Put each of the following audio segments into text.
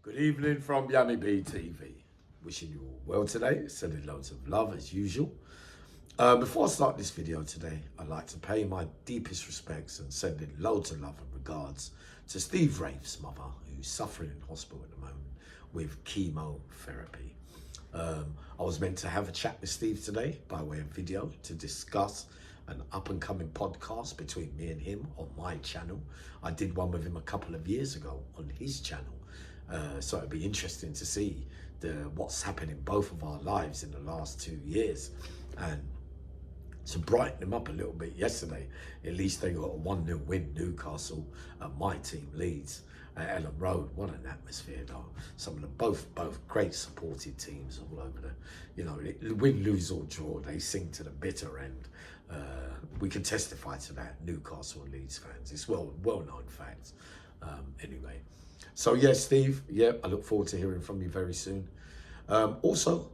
Good evening from yammybtv. Wishing you all well today, sending loads of love as usual. Before I start this video today, I'd like to pay my deepest respects and sending loads of love and regards to Steve Rafe's mother, who's suffering in hospital at the moment with chemotherapy. I was meant to have a chat with Steve today by way of video to discuss an up-and-coming podcast between me and him on my channel. I did one with him a couple of years ago on his channel. So it'd be interesting to see what's happened in both of our lives in the last 2 years. And to brighten them up a little bit yesterday, at least they got a 1-0 win, Newcastle, my team Leeds at Ellen Road. What an atmosphere though. Some of the both great supported teams all over win, lose or draw, they sing to the bitter end. We can testify to that, Newcastle and Leeds fans. It's well-known facts. Anyway. So yes, Steve, I look forward to hearing from you very soon. Also,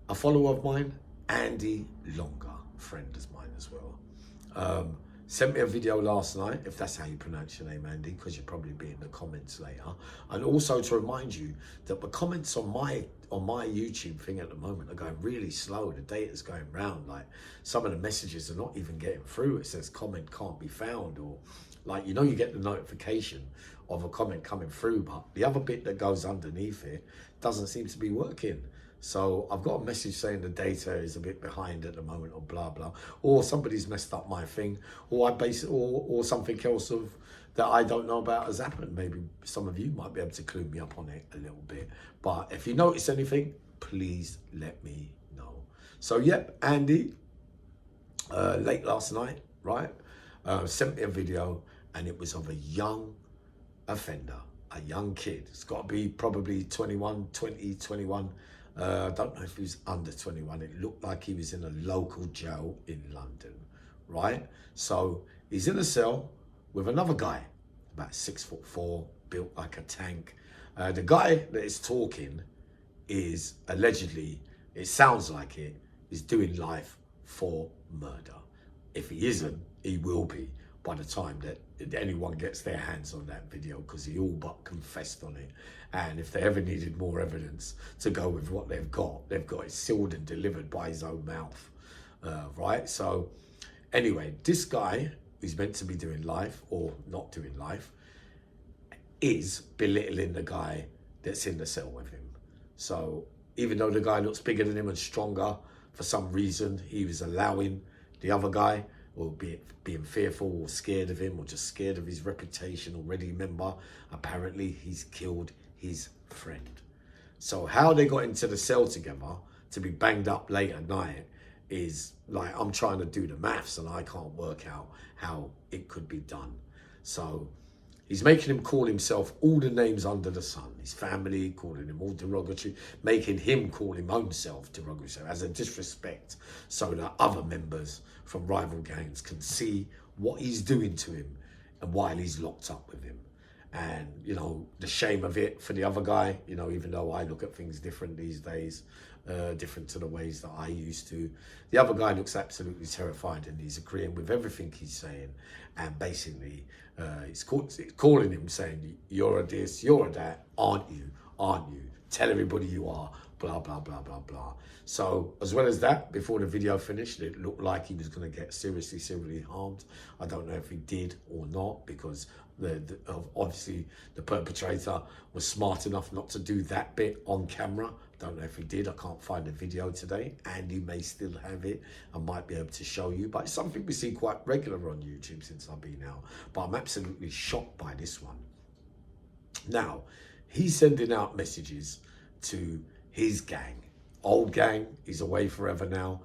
a follower of mine, Andy Longer, friend of mine as well, sent me a video last night, if that's how you pronounce your name, Andy, because you'll probably be in the comments later. And also to remind you that the comments on my YouTube thing at the moment are going really slow. The data's going round, like some of the messages are not even getting through. It says comment can't be found, or like, you get the notification of a comment coming through, but the other bit that goes underneath it doesn't seem to be working. So I've got a message saying the data is a bit behind at the moment, or blah blah, or somebody's messed up my thing, or or something else that I don't know about has happened. Maybe some of you might be able to clue me up on it a little bit. But if you notice anything, please let me know. So Andy, late last night, right, sent me a video, and it was of a young offender, a young kid. It's got to be probably 21. I don't know if he was under 21. It looked like he was in a local jail in London, right? So he's in a cell with another guy, about 6'4", built like a tank. The guy that is talking is allegedly, it sounds like it, is doing life for murder. If he isn't, he will be by the time that anyone gets their hands on that video, because he all but confessed on it. And if they ever needed more evidence to go with what they've got it sealed and delivered by his own mouth, right? So anyway, this guy who's meant to be doing life or not doing life is belittling the guy that's in the cell with him. So even though the guy looks bigger than him and stronger, for some reason he was allowing the other guy, or being fearful or scared of him, or just scared of his reputation already. Remember, apparently he's killed his friend. So how they got into the cell together to be banged up late at night is like, I'm trying to do the maths and I can't work out how it could be done. So he's making him call himself all the names under the sun. His family, calling him all derogatory, making him call him own self derogatory as a disrespect, so that other members from rival gangs can see what he's doing to him and while he's locked up with him. And, the shame of it for the other guy, even though I look at things different these days, different to the ways that I used to. The other guy looks absolutely terrified, and he's agreeing with everything he's saying. And basically, it's calling him, saying, you're a this, you're a that, aren't you? Tell everybody you are, blah, blah, blah, blah, blah. So as well as that, before the video finished, it looked like he was going to get seriously harmed. I don't know if he did or not, because obviously the perpetrator was smart enough not to do that bit on camera. Don't know if he did. I can't find the video today. Andy may still have it. I might be able to show you, but it's something we see quite regular on YouTube since I've been out. But I'm absolutely shocked by this one. Now, he's sending out messages to his gang. Old gang, he's away forever now.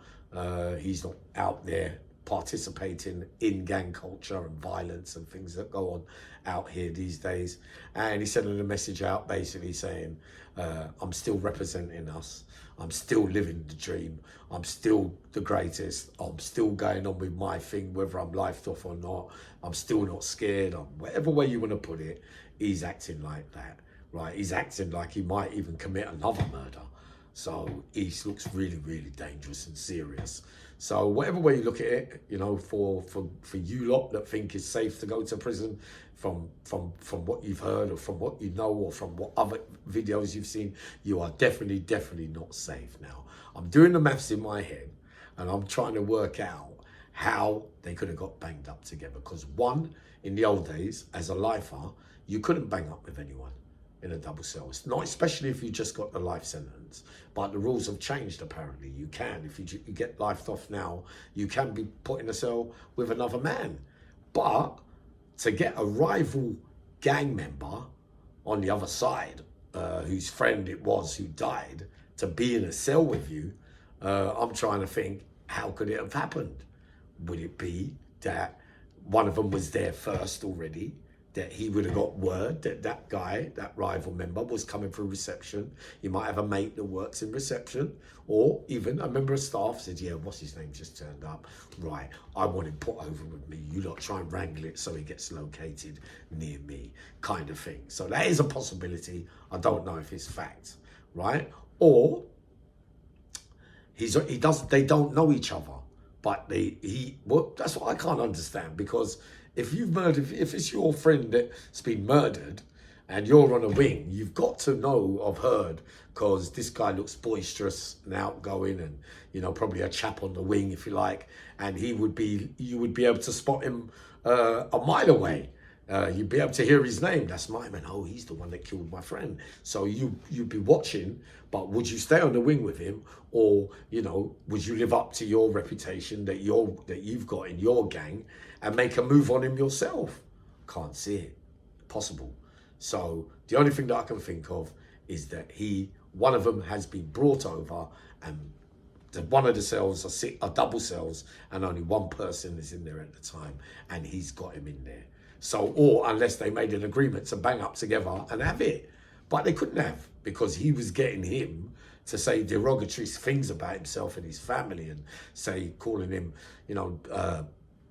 He's not out there participating in gang culture and violence and things that go on out here these days. And he's sending a message out basically saying, I'm still representing us. I'm still living the dream. I'm still the greatest. I'm still going on with my thing, whether I'm lifed off or not. I'm still not scared. Whatever way you want to put it, he's acting like that, right? He's acting like he might even commit another murder. So he looks really, really dangerous and serious. So whatever way you look at it, for you lot that think it's safe to go to prison, from what you've heard or from what you know or from what other videos you've seen, you are definitely not safe. Now, I'm doing the maths in my head and I'm trying to work out how they could have got banged up together. Because one, in the old days, as a lifer, you couldn't bang up with anyone in a double cell. It's not, especially if you just got the life sentence. But the rules have changed, apparently. You can, if you get lifed off now, you can be put in a cell with another man. But to get a rival gang member on the other side, whose friend it was who died, to be in a cell with you, I'm trying to think, how could it have happened? Would it be that one of them was there first already, that he would have got word that that guy, that rival member, was coming through reception? He might have a mate that works in reception, or even a member of staff said, yeah, what's his name just turned up. Right, I want him put over with me. You lot try and wrangle it so he gets located near me, kind of thing. So that is a possibility. I don't know if it's fact, right? Or they don't know each other, but well, that's what I can't understand. Because if it's your friend that's been murdered and you're on a wing, you've got to know of heard, because this guy looks boisterous and outgoing and, you know, probably a chap on the wing, if you like, and you would be able to spot him a mile away. You'd be able to hear his name. That's my man. Oh, he's the one that killed my friend. So you'd be watching, but would you stay on the wing with him, or, you know, would you live up to your reputation that you've got in your gang and make a move on him yourself? Can't see it possible. So the only thing that I can think of is that one of them has been brought over, and one of the cells are double cells, and only one person is in there at the time, and he's got him in there. So, or unless they made an agreement to bang up together and have it. But they couldn't have, because he was getting him to say derogatory things about himself and his family, and calling him, you know,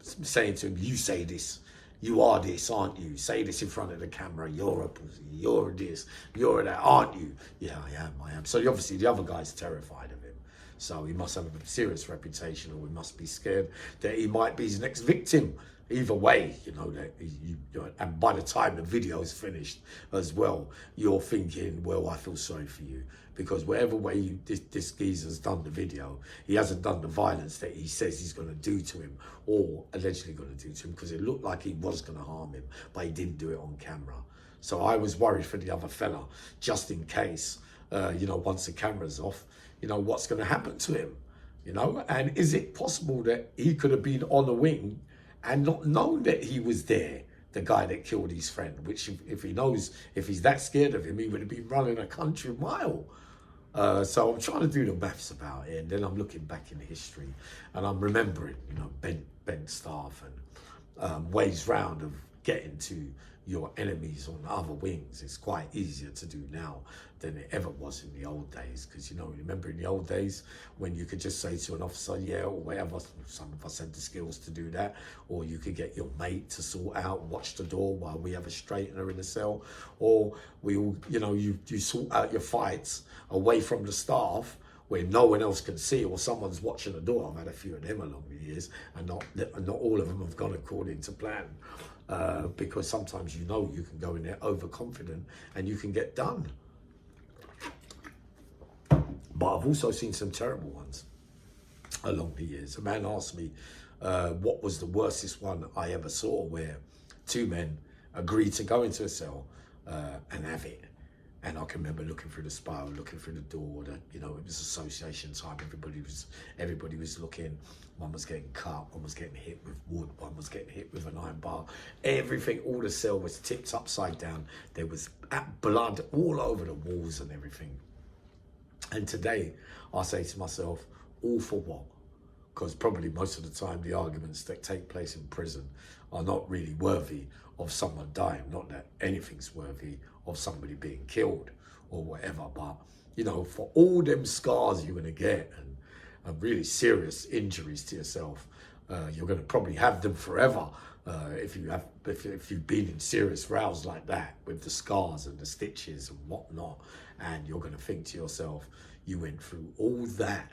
saying to him, you say this, you are this, aren't you? Say this in front of the camera, you're a pussy, you're this, you're that, aren't you? Yeah, I am. So obviously the other guy's terrified of him. So he must have a serious reputation, or we must be scared that he might be his next victim. Either way, you know, and by the time the video is finished as well, you're thinking, well, I feel sorry for you, because whatever way this geezer's done the video, he hasn't done the violence that he says he's going to do to him, or allegedly going to do to him, because it looked like he was going to harm him, but he didn't do it on camera. So I was worried for the other fella, just in case, you know, once the camera's off, you know, what's going to happen to him, you know? And is it possible that he could have been on the wing and not known that he was there, the guy that killed his friend, which if he's that scared of him, he would have been running a country mile. So I'm trying to do the maths about it, and then I'm looking back in history, and I'm remembering, you know, bent staff and ways round of getting to your enemies on other wings. It's quite easier to do now than it ever was in the old days, because, you know, remember in the old days when you could just say to an officer, yeah, or whatever, some of us had the skills to do that, or you could get your mate to sort out, watch the door while we have a straightener in the cell, or we all, you know, you sort out your fights away from the staff where no one else can see, or someone's watching the door. I've had a few of them along the years, and not all of them have gone according to plan. Because sometimes, you know, you can go in there overconfident and you can get done. But I've also seen some terrible ones along the years. A man asked me what was the worstest one I ever saw, where two men agreed to go into a cell and have it. And I can remember looking through the spiral, looking through the door. You know, it was association time. Everybody was looking. One was getting cut. One was getting hit with wood. One was getting hit with an iron bar. Everything, all the cell was tipped upside down. There was blood all over the walls and everything. And today, I say to myself, all for what? Because probably most of the time, the arguments that take place in prison are not really worthy of someone dying. Not that anything's worthy of somebody being killed or whatever, but, you know, for all them scars you're going to get and really serious injuries to yourself, you're going to probably have them forever if you've been in serious rows like that, with the scars and the stitches and whatnot. And you're going to think to yourself, you went through all that,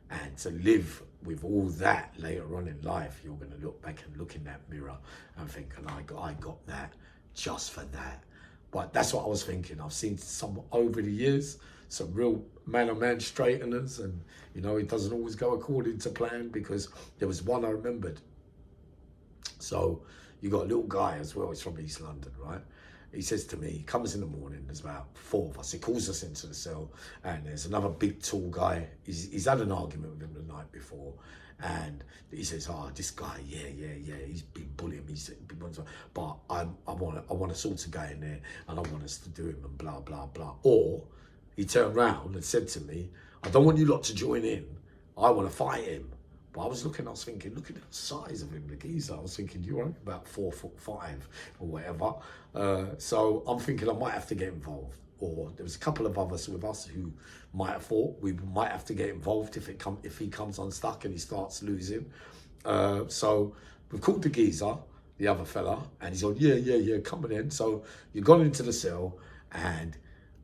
and to live with all that later on in life, you're going to look back and look in that mirror and think, and I got that. just for that. But that's what I was thinking. I've seen some over the years, some real man-on-man straighteners, and you know, it doesn't always go according to plan, because there was one I remembered. So you got a little guy as well, he's from East London, right? He says to me, he comes in the morning, there's about 4 of us, he calls us into the cell, and there's another big tall guy. He's had an argument with him the night before, and he says, this guy, yeah, he's been bullying me, but I want us all to go in there, and I want us to do him, and blah, blah, blah. Or he turned round and said to me, I don't want you lot to join in, I want to fight him. But I was thinking, look at the size of him, the geezer. I was thinking, you're only about 4'5" or whatever. So I'm thinking I might have to get involved. Or there was a couple of others with us who might have thought we might have to get involved if he comes unstuck and he starts losing. So we've called the geezer, the other fella, and he's on, yeah, coming in. So you've gone into the cell, and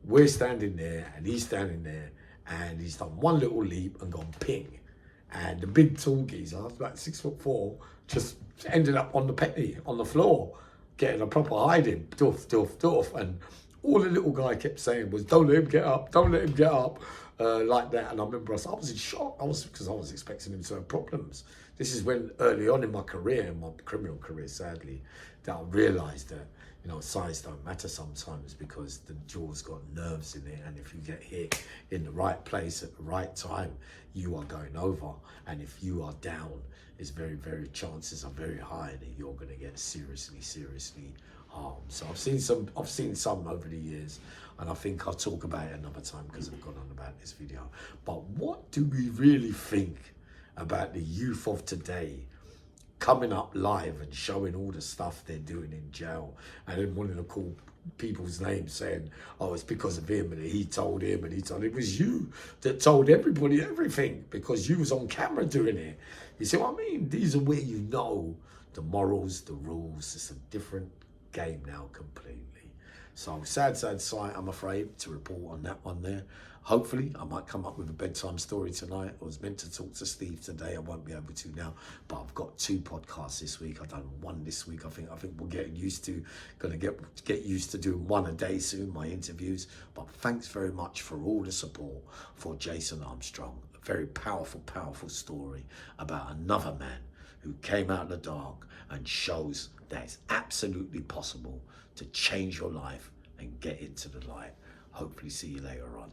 we're standing there, and he's standing there, and he's done one little leap and gone ping. And the big tall geezer, about 6'4", just ended up on the petty, on the floor, getting a proper hiding, doof. And all the little guy kept saying was, don't let him get up, like that. And I remember I was in shock, because I was expecting him to have problems. This is when, early on in my career, in my criminal career, sadly, that I realised that, you know, size don't matter sometimes, because the jaw's got nerves in it, and if you get hit in the right place at the right time, you are going over. And if you are down, it's chances are very high that you're going to get seriously harmed. So I've seen some over the years, and I think I'll talk about it another time, because I've gone on about this video. But what do we really think about the youth of today coming up live and showing all the stuff they're doing in jail, and then wanting to call people's names, saying, oh, it's because of him, and he told him, and he told him. It was you that told everybody everything, because you was on camera doing it. You see what I mean? These are where you know the morals, the rules. It's a different game now completely. So sad sight, I'm afraid, to report on that one there. Hopefully, I might come up with a bedtime story tonight. I was meant to talk to Steve today. I won't be able to now, but I've got 2 podcasts this week. I've done 1 this week. I think we're getting used to, going to get used to doing 1 a day soon, my interviews. But thanks very much for all the support for Jason Armstrong. A very powerful story about another man who came out of the dark and shows that it's absolutely possible to change your life and get into the light. Hopefully see you later on.